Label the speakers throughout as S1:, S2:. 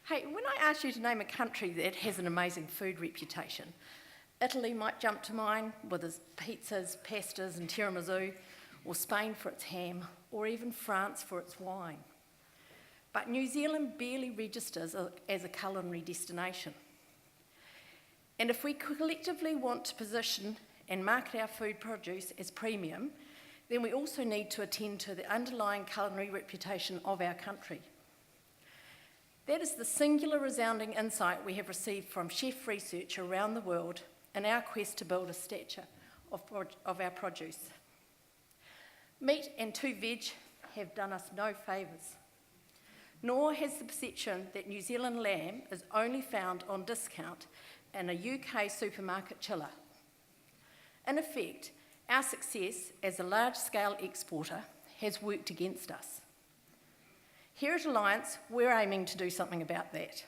S1: Hey, when I ask you to name a country that has an amazing food reputation, Italy might jump to mind with its pizzas, pastas and tiramisu, or Spain for its ham, or even France for its wine. But New Zealand barely registers as a culinary destination. And if we collectively want to position and market our food produce as premium, then we also need to attend to the underlying culinary reputation of our country. That is the singular resounding insight we have received from chef research around the world in our quest to build a stature of our produce. Meat and 2 veg have done us no favours, nor has the perception that New Zealand lamb is only found on discount in a UK supermarket chiller. In effect, our success as a large-scale exporter has worked against us. Here at Alliance, we're aiming to do something about that.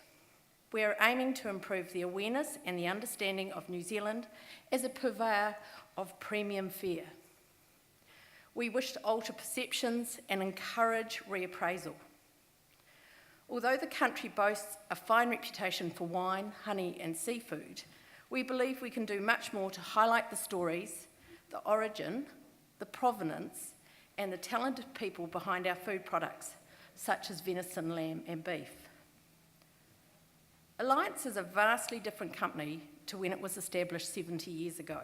S1: We're aiming to improve the awareness and the understanding of New Zealand as a purveyor of premium fare. We wish to alter perceptions and encourage reappraisal. Although the country boasts a fine reputation for wine, honey and seafood, we believe we can do much more to highlight the stories, the origin, the provenance and the talented people behind our food products, such as venison, lamb and beef. Alliance is a vastly different company to when it was established 70 years ago,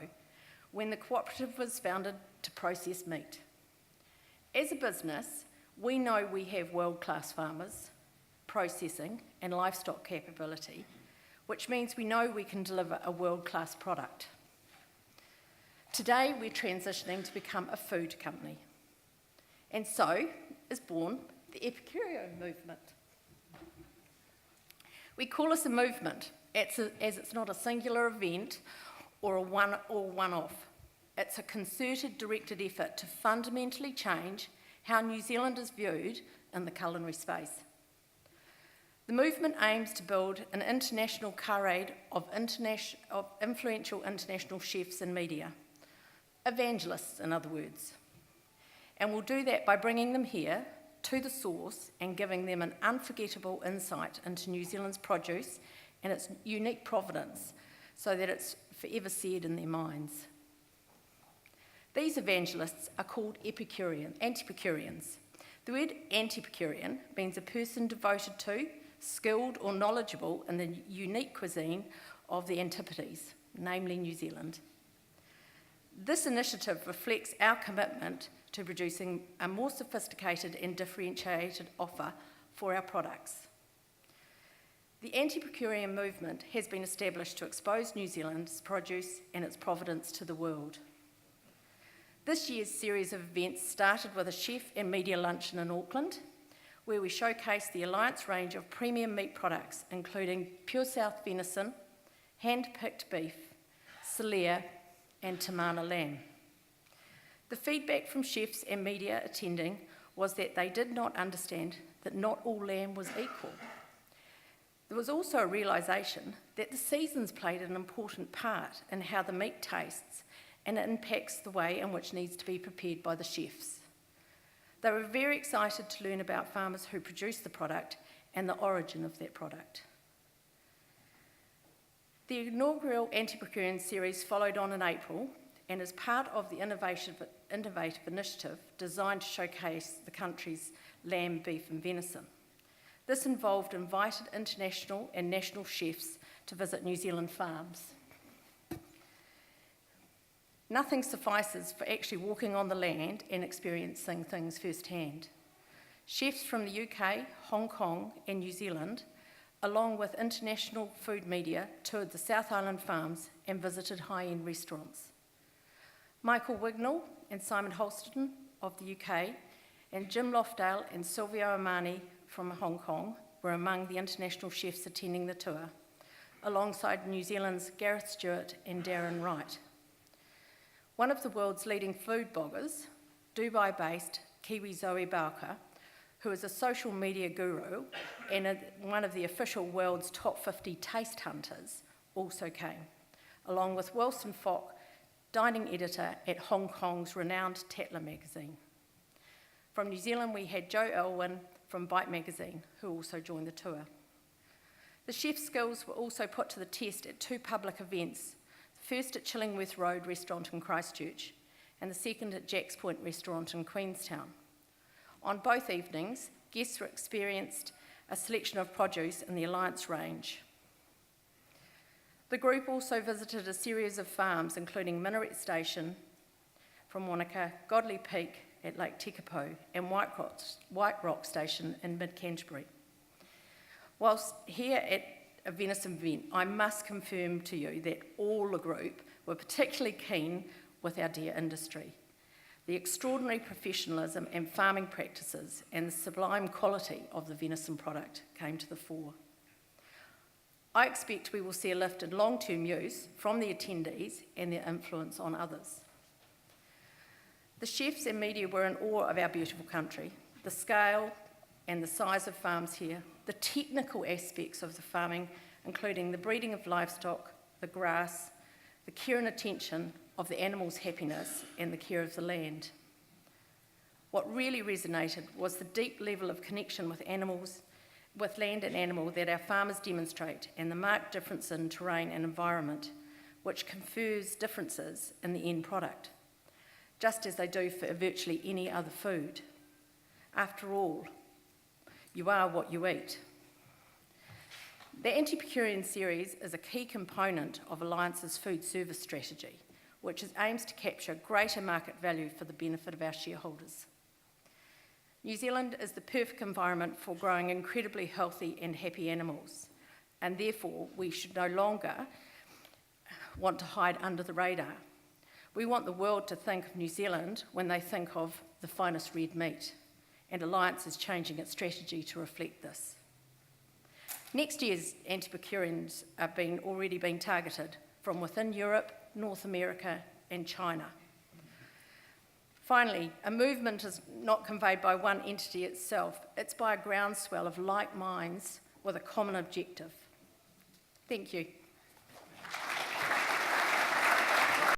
S1: when the cooperative was founded to process meat. As a business, we know we have world-class farmers, processing and livestock capability, which means we know we can deliver a world-class product. Today, we're transitioning to become a food company. And so is born the Epicurean movement. We call this a movement as it's not a singular event or a one-off. It's a concerted, directed effort to fundamentally change how New Zealand is viewed in the culinary space. The movement aims to build an international charade of influential international chefs and media, evangelists in other words. And we'll do that by bringing them here to the source and giving them an unforgettable insight into New Zealand's produce and its unique provenance so that it's forever seared in their minds. These evangelists are called anti-Epicureans. The word anti-Epicurean means a person devoted to, skilled or knowledgeable in the unique cuisine of the Antipodes, namely New Zealand. This initiative reflects our commitment to producing a more sophisticated and differentiated offer for our products. The anti-Epicurean movement has been established to expose New Zealand's produce and its provenance to the world. This year's series of events started with a chef and media luncheon in Auckland, where we showcased the Alliance range of premium meat products, including Pure South venison, hand-picked beef, Celea, and Tamana lamb. The feedback from chefs and media attending was that they did not understand that not all lamb was equal. There was also a realisation that the seasons played an important part in how the meat tastes and it impacts the way in which it needs to be prepared by the chefs. They were very excited to learn about farmers who produce the product and the origin of that product. The inaugural Anti-Epicurean series followed on in April and is part of the innovative initiative designed to showcase the country's lamb, beef and venison. This involved invited international and national chefs to visit New Zealand farms. Nothing suffices for actually walking on the land and experiencing things firsthand. Chefs from the UK, Hong Kong and New Zealand, along with international food media, toured the South Island farms and visited high-end restaurants. Michael Wignall and Simon Holston of the UK, and Jim Lofdale and Silvio Armani from Hong Kong were among the international chefs attending the tour, alongside New Zealand's Gareth Stewart and Darren Wright. One of the world's leading food bloggers, Dubai-based Kiwi Zoe Bowker, who is a social media guru and one of the official world's top 50 taste hunters, also came, along with Wilson Fock, dining editor at Hong Kong's renowned Tatler magazine. From New Zealand, we had Joe Elwyn from Bite magazine, who also joined the tour. The chef's skills were also put to the test at 2 public events, the first at Chillingworth Road restaurant in Christchurch and the second at Jack's Point restaurant in Queenstown. On both evenings, guests were experienced a selection of produce in the Alliance range. The group also visited a series of farms, including Minaret Station from Wanaka, Godley Peak at Lake Tekapo, and White Rock Station in mid-Canterbury. Whilst here at a venison event, I must confirm to you that all the group were particularly keen with our deer industry. The extraordinary professionalism and farming practices and the sublime quality of the venison product came to the fore. I expect we will see a lift in long-term use from the attendees and their influence on others. The chefs and media were in awe of our beautiful country, the scale and the size of farms here, the technical aspects of the farming, including the breeding of livestock, the grass, the care and attention of the animals' happiness, and the care of the land. What really resonated was the deep level of connection with animals, with land and animal that our farmers demonstrate, and the marked difference in terrain and environment, which confers differences in the end product, just as they do for virtually any other food. After all, you are what you eat. The Anti-Epicurean series is a key component of Alliance's food service strategy, which aims to capture greater market value for the benefit of our shareholders. New Zealand is the perfect environment for growing incredibly healthy and happy animals, and therefore we should no longer want to hide under the radar. We want the world to think of New Zealand when they think of the finest red meat, and Alliance is changing its strategy to reflect this. Next year's Anti-Epicureans are already being targeted from within Europe, North America, and China. Finally, a movement is not conveyed by one entity itself, it's by a groundswell of like minds with a common objective. Thank you.